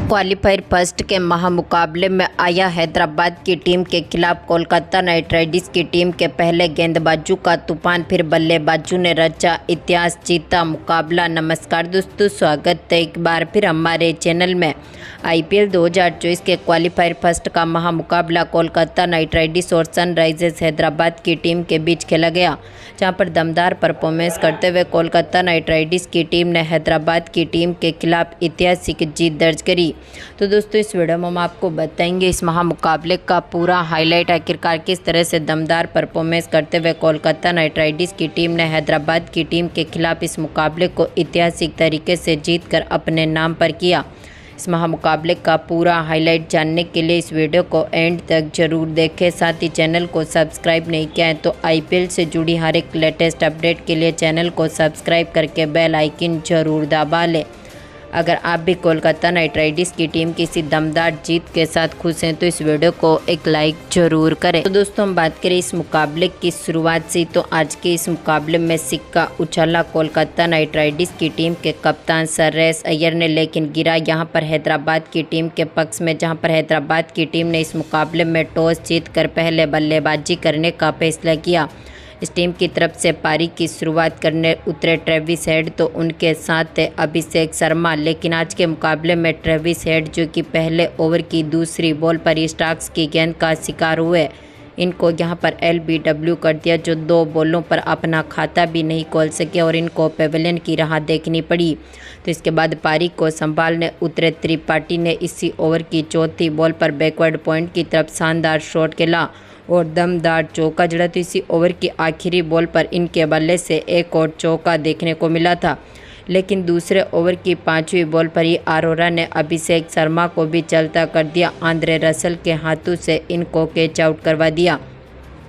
Qualifier first के महामुकाबले में आया हैदराबाद की टीम के खिलाफ कोलकाता नाइट राइडर्स की टीम के पहले गेंदबाजों का तूफान, फिर बल्लेबाजों ने रचा इतिहास, जीता मुकाबला। नमस्कार दोस्तों, स्वागत है एक बार फिर हमारे चैनल में। आईपीएल 2024 के क्वालीफायर फर्स्ट का महामुकाबला कोलकाता नाइट राइडर्स और सनराइजर्स हैदराबाद की टीम के बीच खेला गया, जहां पर दमदार परफॉर्मेंस करते हुए कोलकाता नाइट राइडर्स की टीम ने हैदराबाद की टीम के खिलाफ ऐतिहासिक जीत दर्ज करी। तो दोस्तों, इस वीडियो में हम आपको बताएंगे इस महामुकाबले का पूरा हाईलाइट, आखिरकार किस तरह से दमदार परफॉर्मेंस करते हुए कोलकाता नाइट राइडर्स की टीम ने हैदराबाद की टीम के खिलाफ इस मुकाबले को ऐतिहासिक तरीके से जीतकर अपने नाम पर किया। इस महामुकाबले का पूरा हाईलाइट जानने के लिए इस वीडियो को एंड तक जरूर देखें। साथ ही चैनल को सब्सक्राइब नहीं किया है तो आईपीएल से जुड़ी हर एक लेटेस्ट अपडेट के लिए चैनल को सब्सक्राइब करके बेल आइकन जरूर दबा लें। अगर आप भी कोलकाता नाइट राइडर्स की टीम की इसी दमदार जीत के साथ खुश हैं तो इस वीडियो को एक लाइक जरूर करें। तो दोस्तों, हम बात करें इस मुकाबले की शुरुआत से, तो आज के इस मुकाबले में सिक्का उछाला कोलकाता नाइट राइडर्स की टीम के कप्तान श्रेयस अय्यर ने, लेकिन गिरा यहां पर हैदराबाद की टीम के पक्ष में, जहां पर हैदराबाद की टीम ने इस मुकाबले में टॉस जीतकर पहले बल्लेबाजी करने का फैसला किया। इस टीम की तरफ से पारी की शुरुआत करने उतरे ट्रेविस हेड, तो उनके साथ थे अभिषेक शर्मा। लेकिन आज के मुकाबले में ट्रेविस हेड, जो कि पहले ओवर की दूसरी बॉल पर स्टार्क्स की गेंद का शिकार हुए, इनको यहां पर LBW कर दिया, जो 2 बॉलों पर अपना खाता भी नहीं खोल सके और इनको पेवेलियन की राह देखनी पड़ी। तो इसके बाद पारी को संभालने उतरे त्रिपाठी ने इसी ओवर की चौथी बॉल पर बैकवर्ड पॉइंट की तरफ शानदार शॉट खेला और दमदार चौका जड़ा। तो इसी ओवर की आखिरी बॉल पर इनके बल्ले से एक और चौका देखने को मिला था, लेकिन दूसरे ओवर की 5वीं बॉल पर ही अरोरा ने अभिषेक शर्मा को भी चलता कर दिया। आंद्रे रसल के हाथों से इनको कैच आउट करवा दिया,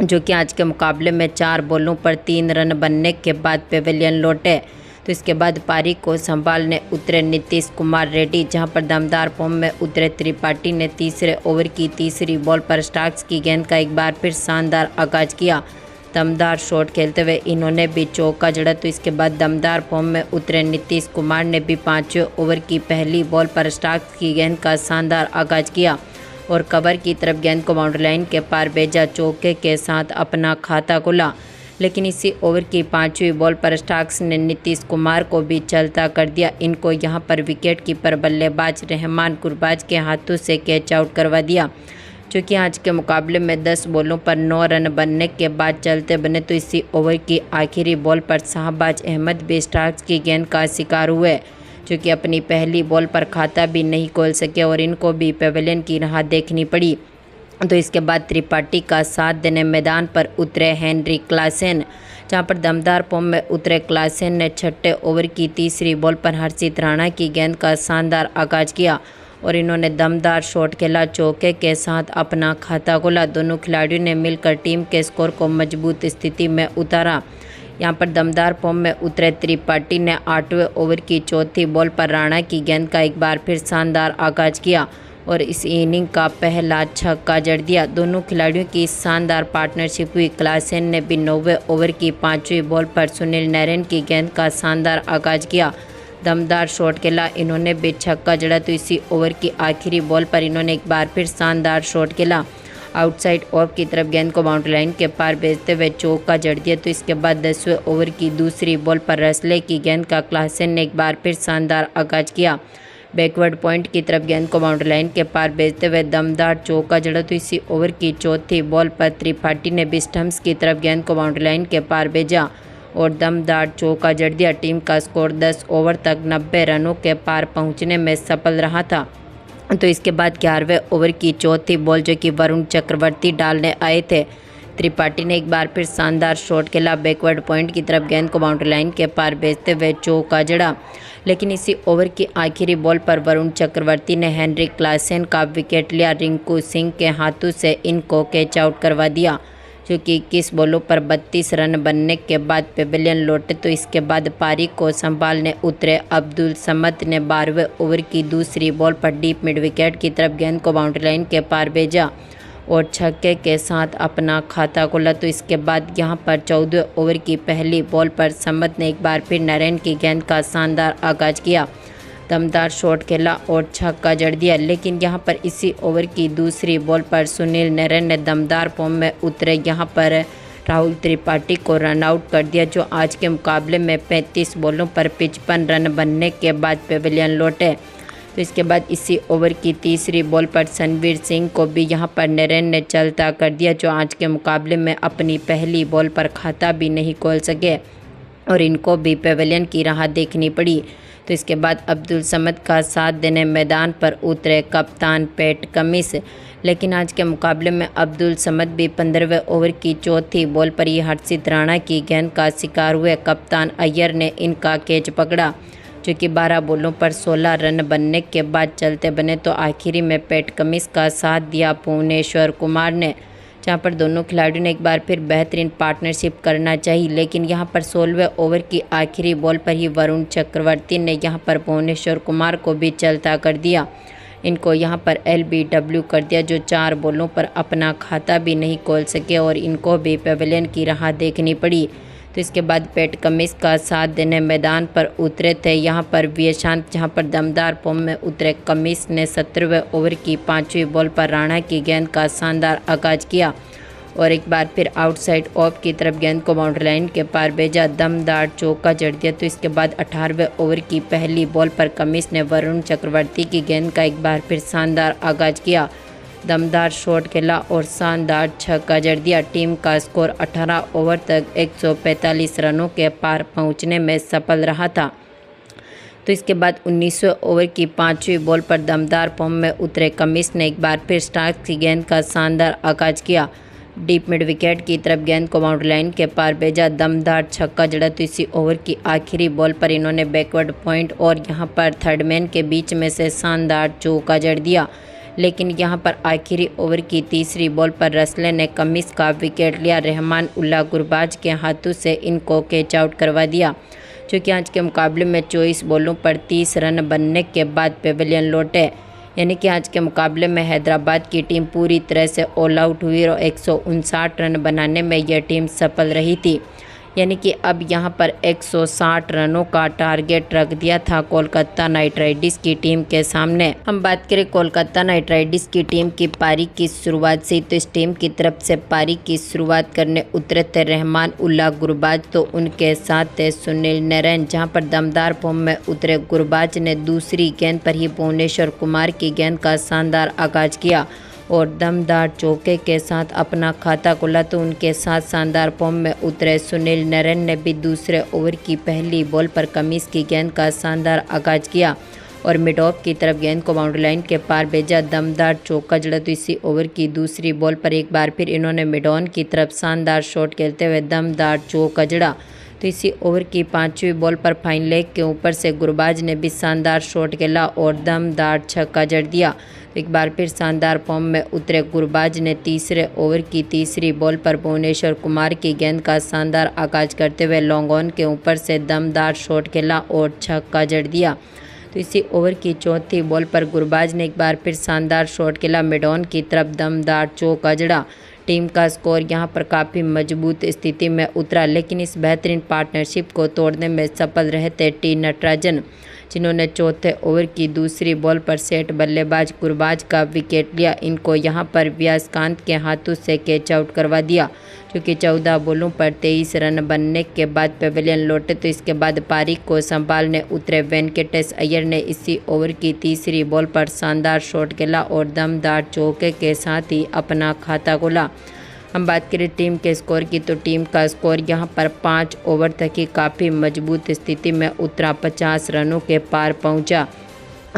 जो कि आज के मुकाबले में 4 बॉलों पर 3 रन बनने के बाद पेवेलियन लौटे। तो इसके बाद पारी को संभालने उतरे नीतीश कुमार रेड्डी, जहां पर दमदार फॉर्म में उतरे त्रिपाठी ने तीसरे ओवर की तीसरी बॉल पर स्टार्क्स की गेंद का एक बार फिर शानदार आगाज किया। दमदार शॉट खेलते हुए इन्होंने भी चौका जड़ा। तो इसके बाद दमदार फॉर्म में उतरे नीतीश कुमार ने भी 5वें ओवर की पहली बॉल पर स्टार्क्स की गेंद का शानदार आगाज किया और कवर की तरफ गेंद को बाउंड्री लाइन के पार भेजा, चौके के साथ अपना खाता खोला। लेकिन इसी ओवर की 5वीं बॉल पर स्टार्क्स ने नीतीश कुमार को भी चलता कर दिया। इनको यहां पर विकेट कीपर बल्लेबाज रहमान गुरबाज के हाथों से कैच आउट करवा दिया, जो कि आज के मुकाबले में 10 बॉलों पर 9 रन बनने के बाद चलते बने। तो इसी ओवर की आखिरी बॉल पर शाहबाज अहमद भी स्टार्क्स की गेंद का शिकार हुए, जो कि अपनी पहली बॉल पर खाता भी नहीं खोल सके और इनको भी पेवेलियन की राह देखनी पड़ी। तो इसके बाद त्रिपाठी का साथ देने मैदान पर उतरे हेनरी क्लासेन, जहां पर दमदार फॉर्म में उतरे क्लासेन ने 6ठे ओवर की तीसरी बॉल पर हर्षित राणा की गेंद का शानदार आगाज किया और इन्होंने दमदार शॉट खेला, चौके के साथ अपना खाता खोला। दोनों खिलाड़ियों ने मिलकर टीम के स्कोर को मजबूत स्थिति में उतारा। यहां पर दमदार फॉर्म में उतरे त्रिपाठी ने 8वें ओवर की चौथी बॉल पर राणा की गेंद का एक बार फिर शानदार आगाज किया और इस इनिंग का पहला छक्का जड़ दिया। दोनों खिलाड़ियों की शानदार पार्टनरशिप हुई। क्लासेन ने भी 9वें ओवर की 5वीं बॉल पर सुनील नैरेन की गेंद का शानदार आगाज किया, दमदार शॉट खेला, इन्होंने भी छक्का जड़ा। तो इसी ओवर की आखिरी बॉल पर इन्होंने एक बार फिर शानदार शॉट खेला, आउटसाइड ऑफ की तरफ गेंद को बाउंड्री लाइन के पार भेजते हुए चौका जड़ दिया। तो इसके बाद 10वें ओवर की दूसरी बॉल पर रसले की गेंद का क्लासेन ने एक बार फिर शानदार आगाज किया, बैकवर्ड पॉइंट की तरफ गेंद को बाउंड्री लाइन के पार भेजते हुए दमदार चौका जड़ा। तो इसी ओवर की चौथी बॉल पर त्रिपाठी ने भी स्टंप्स की तरफ गेंद को बाउंड्री लाइन के पार भेजा और दमदार चौका जड़ दिया। टीम का स्कोर 10 ओवर तक 90 रनों के पार पहुंचने में सफल रहा था। तो इसके बाद 11वें ओवर की चौथी बॉल, जो कि वरुण चक्रवर्ती डालने आए थे, त्रिपाठी ने एक बार फिर शानदार शॉट खेला, बैकवर्ड पॉइंट की तरफ गेंद को बाउंड्री लाइन के पार भेजते हुए चौका जड़ा। लेकिन इसी ओवर की आखिरी बॉल पर वरुण चक्रवर्ती ने हेनरी क्लासेन का विकेट लिया, रिंकू सिंह के हाथों से इनको कैच आउट करवा दिया, जो कि 21 बॉलों पर 32 रन बनने के बाद पेवेलियन लौटे। तो इसके बाद पारी को संभालने उतरे अब्दुल समद ने 12वें ओवर की दूसरी बॉल पर डीप मिड विकेट की तरफ गेंद को बाउंड्री लाइन के पार भेजा और छक्के के साथ अपना खाता खोला। तो इसके बाद यहां पर 14वें ओवर की पहली बॉल पर समद ने एक बार फिर नरेन की गेंद का शानदार आगाज किया, दमदार शॉट खेला और छक्का जड़ दिया। लेकिन यहां पर इसी ओवर की दूसरी बॉल पर सुनील नरेन ने दमदार फॉर्म में उतरे यहां पर राहुल त्रिपाठी को रन आउट कर दिया, जो आज के मुकाबले में 35 बॉलों पर 55 रन बनने के बाद पेविलियन लौटे। तो इसके बाद इसी ओवर की तीसरी बॉल पर सनवीर सिंह को भी यहां पर नरेन ने चलता कर दिया, जो आज के मुकाबले में अपनी पहली बॉल पर खाता भी नहीं खोल सके और इनको भी पेविलियन की राह देखनी पड़ी। तो इसके बाद अब्दुल समद का साथ देने मैदान पर उतरे कप्तान पैट कमिंस, लेकिन आज के मुकाबले में अब्दुल समद भी 15वें ओवर की चौथी बॉल पर ही हर्षित राणा की गेंद का शिकार हुए। कप्तान अय्यर ने इनका कैच पकड़ा, जो कि 12 बॉलों पर 16 रन बनने के बाद चलते बने। तो आखिरी में पैट कमिंस का साथ दिया भुवनेश्वर कुमार ने, जहां पर दोनों खिलाड़ियों ने एक बार फिर बेहतरीन पार्टनरशिप करना चाहिए। लेकिन यहां पर 16वें ओवर की आखिरी बॉल पर ही वरुण चक्रवर्ती ने यहां पर भुवनेश्वर कुमार को भी चलता कर दिया। इनको यहां पर LBW कर दिया, जो 4 बॉलों पर अपना खाता भी नहीं खोल सके और इनको भी पेविलियन की राह देखनी पड़ी। तो इसके बाद पैट कमिंस का साथ देने मैदान पर उतरे थे यहां पर विशांत, जहां पर दमदार फॉर्म में उतरे कमिंस ने 17वें ओवर की 5वीं बॉल पर राणा की गेंद का शानदार आगाज किया और एक बार फिर आउटसाइड ऑफ की तरफ गेंद को बाउंड्री लाइन के पार भेजा, दमदार चौका जड़ दिया। तो इसके बाद 18वें ओवर की पहली बॉल पर कमिंस ने वरुण चक्रवर्ती की गेंद का एक बार फिर शानदार आगाज किया, दमदार शॉट खेला और शानदार छक्का जड़ दिया। टीम का स्कोर 18 ओवर तक 145 रनों के पार पहुंचने में सफल रहा था। तो इसके बाद 19वें ओवर की 5वीं बॉल पर दमदार फॉर्म में उतरे कमिंस ने एक बार फिर स्टार्क की गेंद का शानदार आगाज किया, डीप मिड विकेट की तरफ गेंद को बाउंड्री लाइन के पार भेजा, दमदार छक्का जड़ा। तो इसी ओवर की आखिरी बॉल पर इन्होंने बैकवर्ड पॉइंट और यहां पर थर्ड मैन के बीच में से शानदार चौका जड़ दिया। लेकिन यहां पर आखिरी ओवर की तीसरी बॉल पर रसले ने कमिंस का विकेट लिया, रहमान उल्लाह गुरबाज के हाथों से इनको कैच आउट करवा दिया, जो कि आज के मुकाबले में 24 बॉलों पर 30 रन बनने के बाद पेविलियन लौटे। यानी कि आज के मुकाबले में हैदराबाद की टीम पूरी तरह से ऑल आउट हुई और 159 रन बनाने में यह टीम सफल रही थी। यानी कि अब यहां पर 160 रनों का टारगेट रख दिया था कोलकाता नाइट राइडर्स की टीम के सामने। हम बात करें कोलकाता नाइट राइडर्स की टीम की पारी की शुरुआत से, तो इस टीम की तरफ से पारी की शुरुआत करने उतरे थे रहमान उल्लाह गुरबाज, तो उनके साथ थे सुनील नरेन, जहां पर दमदार फॉर्म में उतरे गुरबाज ने दूसरी गेंद पर ही भुवनेश्वर कुमार की गेंद का शानदार आगाज किया और दमदार चौके के साथ अपना खाता खोला। तो उनके साथ शानदार फॉर्म में उतरे सुनील नरेन ने भी दूसरे ओवर की पहली बॉल पर कमिंस की गेंद का शानदार आगाज किया और मिड ऑफ की तरफ गेंद को बाउंड्री लाइन के पार भेजा, दमदार चौका जड़ा। तो इसी ओवर की दूसरी बॉल पर एक बार फिर इन्होंने मिड ऑन की तरफ शानदार शॉट खेलते हुए दमदार चौका जड़ा। तो इसी ओवर की 5वीं बॉल पर फाइन लेग के ऊपर से गुरबाज ने भी शानदार शॉट खेला और दमदार छक्का जड़ दिया। तो एक बार फिर शानदार फॉर्म में उतरे गुरबाज ने तीसरे ओवर की तीसरी बॉल पर भुवनेश्वर कुमार की गेंद का शानदार आगाज करते हुए लॉन्ग ऑन के ऊपर से दमदार शॉट खेला और छक्का जड़ दिया। तो इसी ओवर की चौथी बॉल पर गुरबाज ने एक बार फिर शानदार शॉट खेला, मिड ऑन की तरफ दमदार चौका जड़ा। टीम का स्कोर यहां पर काफ़ी मजबूत स्थिति में उतरा, लेकिन इस बेहतरीन पार्टनरशिप को तोड़ने में सफल रहे थे टी नटराजन, जिन्होंने चौथे ओवर की दूसरी बॉल पर सेट बल्लेबाज गुरबाज का विकेट लिया। इनको यहां पर व्यासकांत के हाथों से कैच आउट करवा दिया, क्योंकि 14 बॉलों पर 23 रन बनने के बाद पेविलियन लौटे। तो इसके बाद पारी को संभालने उतरे वेंकटेश अय्यर ने इसी ओवर की तीसरी बॉल पर शानदार शॉट खेला और दमदार चौके के साथ ही अपना खाता खोला। हम बात करें टीम के स्कोर की, तो टीम का स्कोर यहां पर 5 ओवर तक ही काफ़ी मजबूत स्थिति में उतरा, 50 रनों के पार पहुंचा।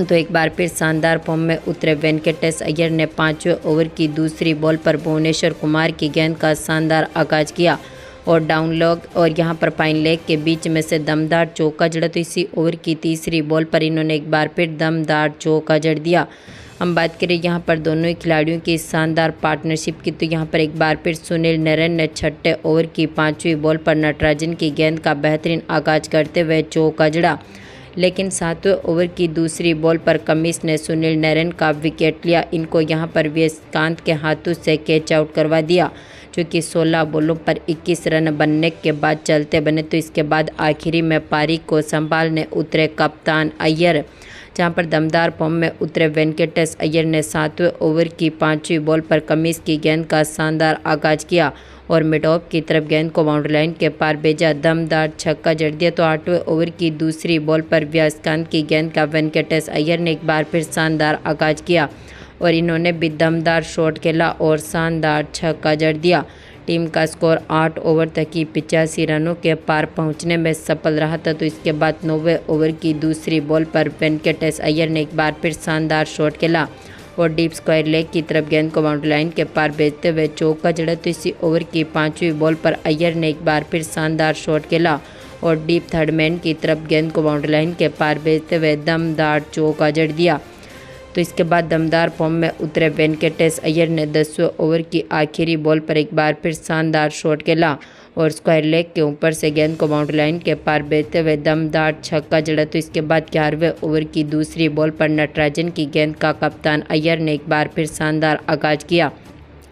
तो एक बार फिर शानदार फॉर्म में उतरे वेंकटेश अय्यर ने 5वें ओवर की दूसरी बॉल पर भुवनेश्वर कुमार की गेंद का शानदार आगाज किया और डाउन लॉग और यहां पर फाइन लेग के बीच में से दमदार चौका जड़ा। तो इसी ओवर की तीसरी बॉल पर इन्होंने एक बार फिर दमदार चौका जड़ दिया। हम बात करें यहाँ पर दोनों ही खिलाड़ियों की शानदार पार्टनरशिप की, तो यहाँ पर एक बार फिर सुनील नरेन ने छठे ओवर की 5वीं बॉल पर नटराजन की गेंद का बेहतरीन आगाज करते हुए चौका जड़ा। लेकिन 7वें ओवर की दूसरी बॉल पर कमिंस ने सुनील नरेन का विकेट लिया। इनको यहाँ पर व्यासकांत के हाथों से कैच आउट करवा दिया, जो कि 16 बॉलों पर 21 रन बनने के बाद चलते बने। तो इसके बाद आखिरी में पारी को संभालने उतरे कप्तान अय्यर, जहां पर दमदार फॉर्म में उतरे वेंकटेश अय्यर ने 7वें ओवर की 5वीं बॉल पर कमीज की गेंद का शानदार आगाज किया और मिड ऑफ की तरफ गेंद को बाउंड्री लाइन के पार भेजा, दमदार छक्का जड़ दिया। तो 8वें ओवर की दूसरी बॉल पर व्यासकांत की गेंद का वेंकटेश अय्यर ने एक बार फिर शानदार आगाज किया और इन्होंने भी दमदार शॉट खेला और शानदार छक्का जड़ दिया। टीम का स्कोर 8 ओवर तक ही 85 रनों के पार पहुंचने में सफल रहा था। तो इसके बाद 9वें ओवर की दूसरी बॉल पर वेंकटेश अय्यर ने एक बार फिर शानदार शॉट खेला और डीप स्क्वायर लेग की तरफ गेंद को बाउंड्री लाइन के पार भेजते हुए चौका जड़ा। तो इसी ओवर की 5वीं बॉल पर अय्यर ने एक बार फिर शानदार शॉट खेला और डीप थर्ड मैन की तरफ गेंद को बाउंड्री लाइन के पार भेजते हुए दमदार चौका जड़ दिया। तो इसके बाद दमदार फॉर्म में उतरे वेंकटेश अय्यर ने 10वें ओवर की आखिरी बॉल पर एक बार फिर शानदार शॉट खेला और स्क्वायर लेग के ऊपर से गेंद को बाउंड्री लाइन के पार भेजते हुए दमदार छक्का जड़ा। तो इसके बाद 11वें ओवर की दूसरी बॉल पर नटराजन की गेंद का कप्तान अय्यर ने एक बार फिर शानदार आगाज किया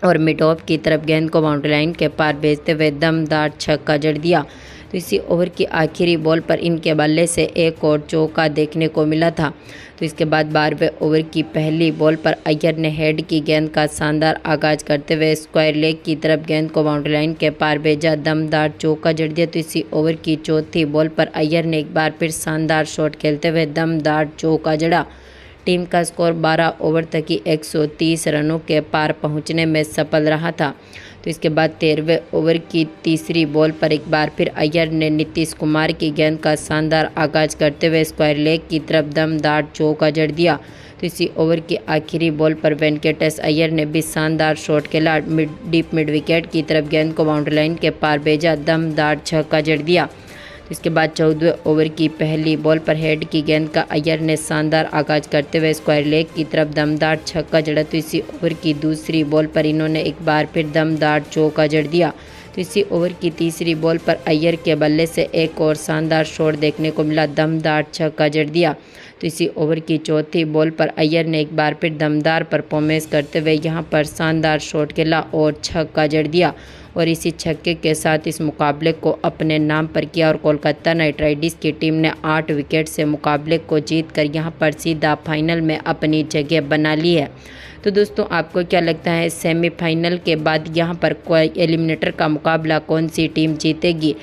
और मिड ऑफ की तरफ गेंद को बाउंड्री लाइन के पार भेजते हुए दमदार छक्का जड़ दिया। तो इसी ओवर की आखिरी बॉल पर इनके बल्ले से एक और चौका देखने को मिला था। तो इसके बाद 12वें ओवर की पहली बॉल पर अय्यर ने हेड की गेंद का शानदार आगाज करते हुए स्क्वायर लेग की तरफ गेंद को बाउंड्री लाइन के पार भेजा, दमदार चौका जड़ दिया। तो इसी ओवर की चौथी बॉल पर अय्यर ने एक बार फिर शानदार शॉट खेलते हुए दमदार चौका जड़ा। टीम का स्कोर 12 ओवर तक ही 130 रनों के पार पहुंचने में सफल रहा था। तो इसके बाद 13वें ओवर की तीसरी बॉल पर एक बार फिर अय्यर ने नीतीश कुमार की गेंद का शानदार आगाज करते हुए स्क्वायर लेग की तरफ दमदार चौका जड़ दिया। तो इसी ओवर की आखिरी बॉल पर वेंकटेश अय्यर ने भी शानदार शॉट खेला, डीप मिड विकेट की तरफ गेंद को बाउंड्री लाइन के पार भेजा, दमदार छक्का जड़ दिया। तो इसके बाद 14वें ओवर की पहली बॉल पर हेड की गेंद का अय्यर ने शानदार आगाज करते हुए स्क्वायर लेग की तरफ दमदार छक्का जड़ा। तो इसी ओवर की दूसरी बॉल पर इन्होंने एक बार फिर दमदार चौका जड़ दिया। तो इसी ओवर की तीसरी बॉल पर अय्यर के बल्ले से एक और शानदार शॉट देखने को मिला, दमदार छक्का जड़ दिया। तो इसी ओवर की चौथी बॉल पर अय्यर ने एक बार फिर दमदार परफॉर्मेंस करते हुए यहां पर शानदार शॉट खेला और छक्का जड़ दिया और इसी छक्के के साथ इस मुकाबले को अपने नाम पर किया और कोलकाता नाइट राइडर्स की टीम ने 8 विकेट से मुकाबले को जीतकर यहां पर सीधा फाइनल में अपनी जगह बना ली है। तो दोस्तों आपको क्या लगता है सेमीफाइनल के बाद यहां पर कोई एलिमिनेटर का मुकाबला कौन सी टीम जीतेगी?